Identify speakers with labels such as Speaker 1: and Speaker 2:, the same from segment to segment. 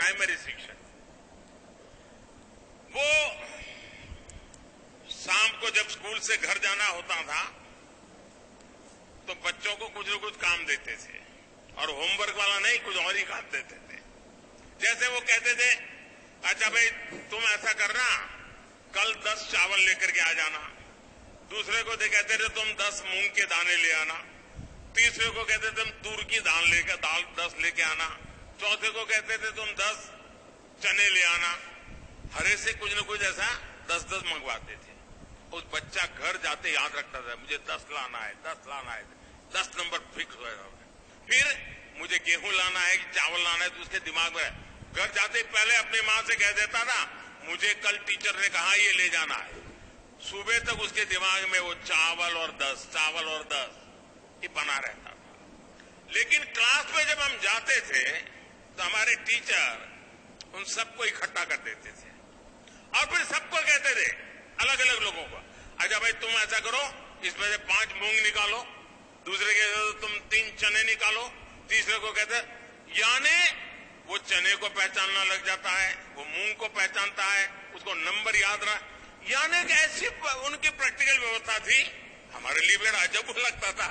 Speaker 1: Primary शिक्षक, वो शाम को जब स्कूल से घर जाना होता था तो बच्चों को कुछ न कुछ काम देते थे, और होमवर्क वाला नहीं, कुछ और ही काम देते थे। जैसे वो कहते थे, अच्छा भाई तुम ऐसा करना, कल 10 चावल लेकर के आ जाना। दूसरे को कहते थे तुम 10 मूंग के दाने ले आना। तीसरे को कहते थे तुम तूर की दाल 10 लेके आना। चौथे को कहते थे तुम 10 चने ले आना। हरे से कुछ न कुछ ऐसा 10-10 मंगवाते थे। उस बच्चा घर जाते याद रखता था, मुझे 10 लाना है, 10 लाना है, 10 नंबर फिक्स हो जाता। फिर मुझे गेहूं लाना है कि चावल लाना है, तो उसके दिमाग में घर जाते ही पहले अपनी मां से कह देता था, मुझे कल टीचर ने कहा ये ले जाना है। सुबह तक उसके दिमाग में वो चावल और 10 ये बना रहता था। लेकिन क्लास में जब हम जाते थे तो हमारे टीचर उन सबको इकट्ठा कर देते थे और फिर सबको कहते थे, अलग अलग लोगों को, अच्छा भाई तुम ऐसा करो, इसमें से 5 मूंग निकालो। दूसरे कहते तो तुम 3 चने निकालो। तीसरे को कहते, यानी वो चने को पहचानना लग जाता है, वो मूंग को पहचानता है, उसको नंबर याद रहा। यानी कि ऐसी उनकी प्रैक्टिकल व्यवस्था थी। हमारे लिए बड़ा अजब लगता था,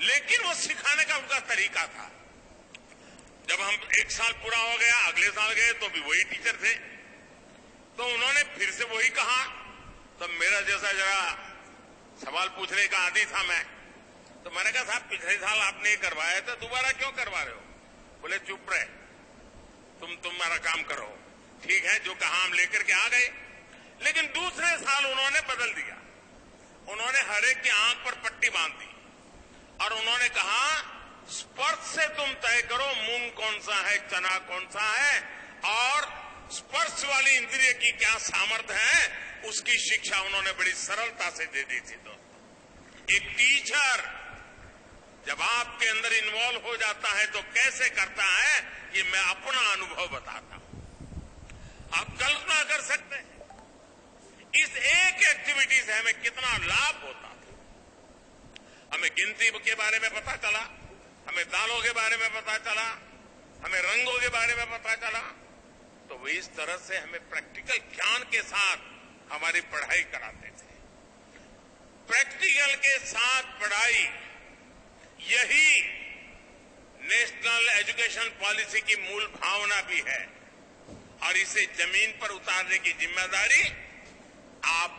Speaker 1: लेकिन वो सिखाने का उनका तरीका था। जब हम 1 साल पूरा हो गया, अगले साल गए तो भी वही टीचर थे, तो उन्होंने फिर से वही कहा। तब मेरा जैसा जरा सवाल पूछने का आदी था मैं, तो मैंने कहा साहब पिछले साल आपने ये करवाया था, दोबारा क्यों करवा रहे हो? बोले चुप रहे, तुम्हारा काम करो। ठीक है, जो कहा हम लेकर के आ गए। लेकिन दूसरे साल उन्होंने बदल दिया। उन्होंने हर एक की आंख पर पट्टी बांध दी और उन्होंने कहा, स्पर्श से तुम तय करो मूंग कौन सा है, चना कौन सा है, और स्पर्श वाली इंद्रिय की क्या सामर्थ्य है, उसकी शिक्षा उन्होंने बड़ी सरलता से दे दी थी। दोस्तों, एक टीचर जब आपके अंदर इन्वॉल्व हो जाता है तो कैसे करता है, ये मैं अपना अनुभव बताता हूं। आप कल्पना कर सकते हैं इस एक एक्टिविटी से हमें कितना लाभ होता था। हमें गिनती के बारे में पता चला, हमें दालों के बारे में पता चला, हमें रंगों के बारे में पता चला। तो वो इस तरह से हमें प्रैक्टिकल ज्ञान के साथ हमारी पढ़ाई कराते थे। प्रैक्टिकल के साथ पढ़ाई, यही नेशनल एजुकेशन पॉलिसी की मूल भावना भी है, और इसे जमीन पर उतारने की जिम्मेदारी आप